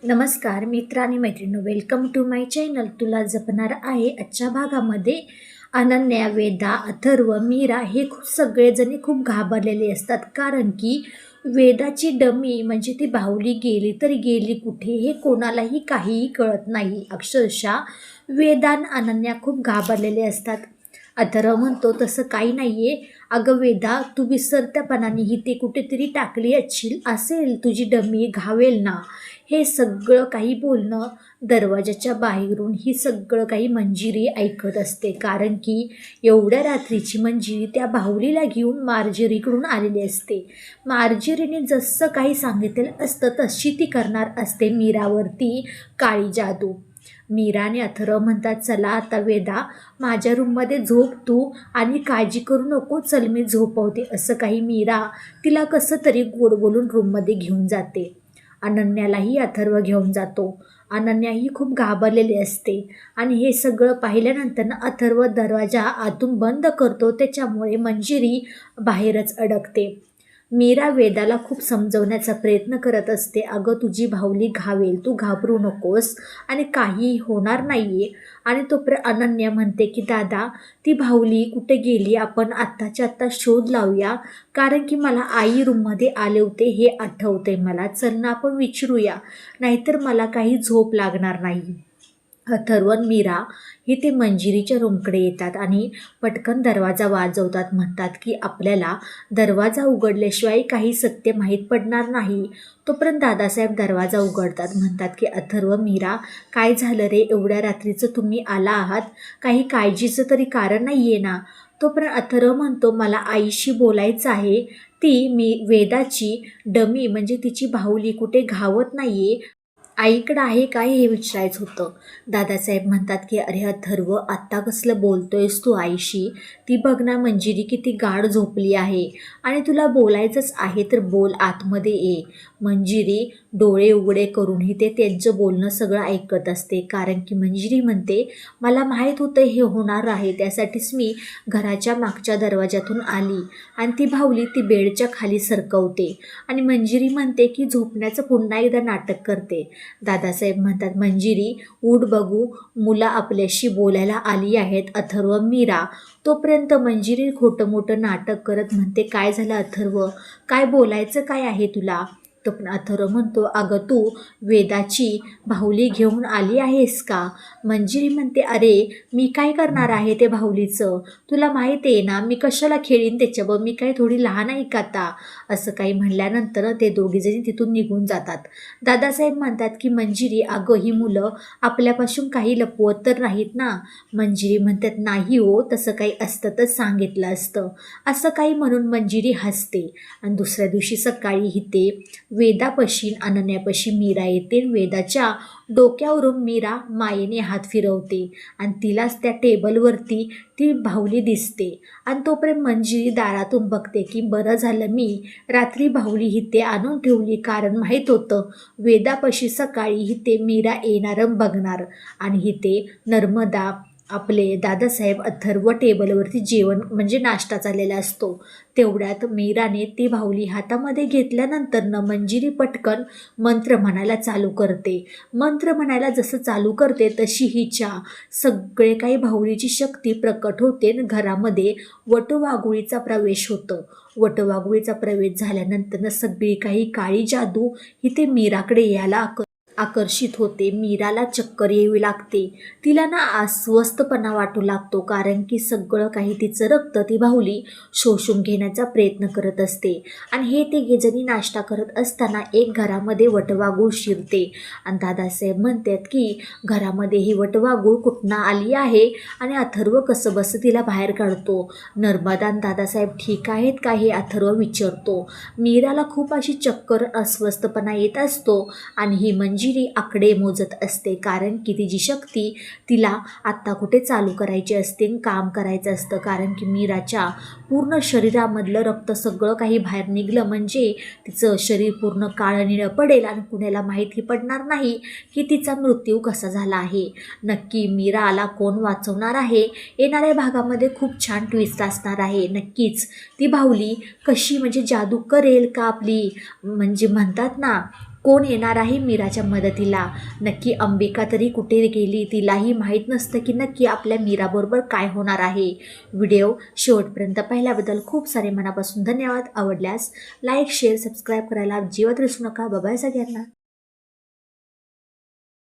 नमस्कार मित्र आणि मैत्रिणी, वेलकम टू माय चॅनल. तुला जपणार आहे. आजच्या भागामध्ये अनन्या, वेदा, अथर्व, मीरा हे सगळेजणी खूप घाबरलेले असतात. कारण की वेदाची डमी म्हणजे ती बाहुली गेली तर गेली कुठे हे कोणालाही काहीही कळत नाही. अक्षरशः वेदा आणि अनन्या खूप घाबरलेले असतात. अथर्व म्हणतो, तसं काही नाही आहे. अगं वेदा, तू विसरत्यापणाने ही ते कुठेतरी टाकली असेल तुझी डमी घावेल ना. हे सगळं काही बोलणं दरवाजाच्या बाहेरून ही सगळं काही मंजिरी ऐकत असते. कारण की एवढ्या रात्रीची मंजिरी त्या बाहुलीला घेऊन मार्जरीकडून आलेली असते. मार्जरीने जसं काही सांगितलेलं असतं तशी ती करणार असते मीरावरती काळी जादू. मीरा आणि अथर्व म्हणतात, चला आता वेदा, माझ्या रूममध्ये झोप तू आणि काळजी करू नको, चल मी झोपवते. असं काही मीरा तिला कसं तरी गोड बोलून रूममध्ये घेऊन जाते. अनन्यालाही अथर्व घेऊन जातो. अनन्याही खूप घाबरलेली असते आणि हे सगळं पाहिल्यानंतर अथर्व दरवाजा आतून बंद करतो. त्याच्यामुळे मंजिरी बाहेरच अडकते. मीरा वेदाला खूप समजवण्याचा प्रयत्न करत असते. अगं, तुझी बाहुली घावेल, तू घाबरू नकोस आणि काही होणार नाही आहे. आणि तोपर्यंत अनन्या म्हणते की दादा, ती बाहुली कुठे गेली, आपण आत्ताच्या आत्ता शोध लावूया. कारण की मला आई रूममध्ये आले होते हे आठवते मला. चल ना, आपण विचारूया, नाहीतर मला काही झोप लागणार नाही. अथर्व मीरा हे ते मंजिरीच्या रूमकडे येतात आणि पटकन दरवाजा वाजवतात. म्हणतात की आपल्याला दरवाजा उघडल्याशिवाय काही सत्य माहीत पडणार नाही. तोपर्यंत दादासाहेब दरवाजा उघडतात. म्हणतात की अथर्व, मीरा, काय झालं रे, एवढ्या रात्रीचं तुम्ही आला आहात, काही काळजीचं तरी कारण नाही आहे ना. तोपर्यंत अथर्व म्हणतो, मला आईशी बोलायचं आहे. ती वेदाची डमी म्हणजे तिची बाहुली कुठे घावत नाही आहे, आईकडं आहे काय हे विचारायचं होतं. दादासाहेब म्हणतात की अरे अथर्व, आत्ता कसलं बोलतोयस तू आईशी, ती बघ ना मंजिरी किती गाढ झोपली आहे आणि तुला बोलायचंच आहे तर बोल, आतमध्ये ये. मंजिरी डोळे उघडे करूनही ते त्यांचं बोलणं सगळं ऐकत असते. कारण की मंजिरी म्हणते, मला माहीत होतं हे होणार आहे, त्यासाठीच मी घराच्या मागच्या दरवाजातून आली आणि ती बाहुली ती बेडच्या खाली सरकवते. आणि मंजिरी म्हणते की झोपण्याचं पुन्हा एकदा नाटक करते. दादासाहेब म्हणतात, मंजिरी उठ बघू, मुलं आपल्याशी बोलायला आली आहेत, अथर्व, मीरा. तोपर्यंत मंजिरी खोटं मोठं नाटक करत म्हणते, काय झालं अथर्व, काय बोलायचं काय आहे तुला. तो पण अथर्व म्हणतो, अगं तू वेदाची बाहुली घेऊन आली आहेस का. मंजिरी म्हणते, अरे मी काय करणार आहे ते बाहुलीचं, तुला माहीत आहे ना, मी कशाला खेळीन त्याच्यावर, मी काय थोडी लहान आहे का आता. असं काही म्हणल्यानंतर ते दोघीजणी तिथून निघून जातात. दादासाहेब म्हणतात की मंजिरी, अगं ही मुलं आपल्यापासून काही लपवत तर नाहीत ना. मंजिरी म्हणतात, नाही हो, तसं काही असतं तर सांगितलं असतं. असं काही म्हणून मंजिरी हसते. आणि दुसऱ्या दिवशी सकाळी इथे वेदापाशी अनन्यापाशी मीरा येते. वेदाच्या डोक्यावरून मीरा मायेने हात फिरवते आणि तिलाच त्या टेबलवरती ती बाहुली दिसते. आणि तोपर्यंत मंजिरी दारातून बघते की बरं झालं मी रात्री बाहुली इथे आणून ठेवली, कारण माहीत होतं वेदापाशी सकाळी इथे मीरा येणार बघणार. आणि इथे नर्मदा, आपले दादासाहेब, अथर्व टेबलवरती जेवण म्हणजे नाश्ता चाललेला असतो. तेवढ्यात मीराने ती बाहुली हातामध्ये घेतल्यानंतर मंजिरी पटकन मंत्र म्हणायला चालू करते. मंत्र म्हणायला जसं चालू करते तशी हिच्या सगळे काही बाहुलीची शक्ती प्रकट होते. घरामध्ये वटवाघुळीचा प्रवेश होतो. वटवाघुळीचा प्रवेश झाल्यानंतर सगळी काही काळी जादू इथे मीराकडे यायला आकर्षित होते. मीराला चक्कर येऊ लागते. तिला ना अस्वस्थपणा वाटू लागतो, कारण की सगळं काही तिचं रक्त ती बाहुली शोषून घेण्याचा प्रयत्न करत असते. आणि हे तिघेजणी नाश्ता करत असताना एक घरामध्ये वटवाघूळ शिरते. आणि दादासाहेब म्हणतात की घरामध्ये ही वटवाघूळ कुठनं आली आहे आणि अथर्व कसं बसं तिला बाहेर काढतो. नर्मदा आणि दादासाहेब ठीक आहेत का हे अथर्व विचारतो. मीराला खूप अशी चक्कर, अस्वस्थपणा येत असतो आणि ही मंजिरी आकडे मोजत असते. कारण की तिची शक्ती तिला आत्ता कुठे चालू करायची असते, काम करायचं असतं. कारण की मीराच्या पूर्ण शरीरामधलं रक्त सगळं काही बाहेर निघलं म्हणजे तिचं शरीर पूर्ण काळनिळं पडेल आणि कुणाला माहिती पडणार नाही की तिचा मृत्यू कसा झाला आहे. नक्की मीराला कोण वाचवणार आहे, येणाऱ्या भागामध्ये खूप छान ट्विस्ट असणार आहे. नक्कीच ती बाहुली कशी म्हणजे जादू करेल का आपली, म्हणजे म्हणतात ना कोण येणार आहे मीराच्या मदतीला? नक्की अंबिका तरी कुठे गेली? तिलाही माहीत नसतं की नक्की आपल्या मीराबरोबर काय होणार आहे. व्हिडिओ शेवटपर्यंत पाहिल्याबद्दल खूप सारे मनापासून धन्यवाद. आवडल्यास लाईक शेअर सबस्क्राईब करायला अजिबात विसरू नका. बाय सगळ्यांना.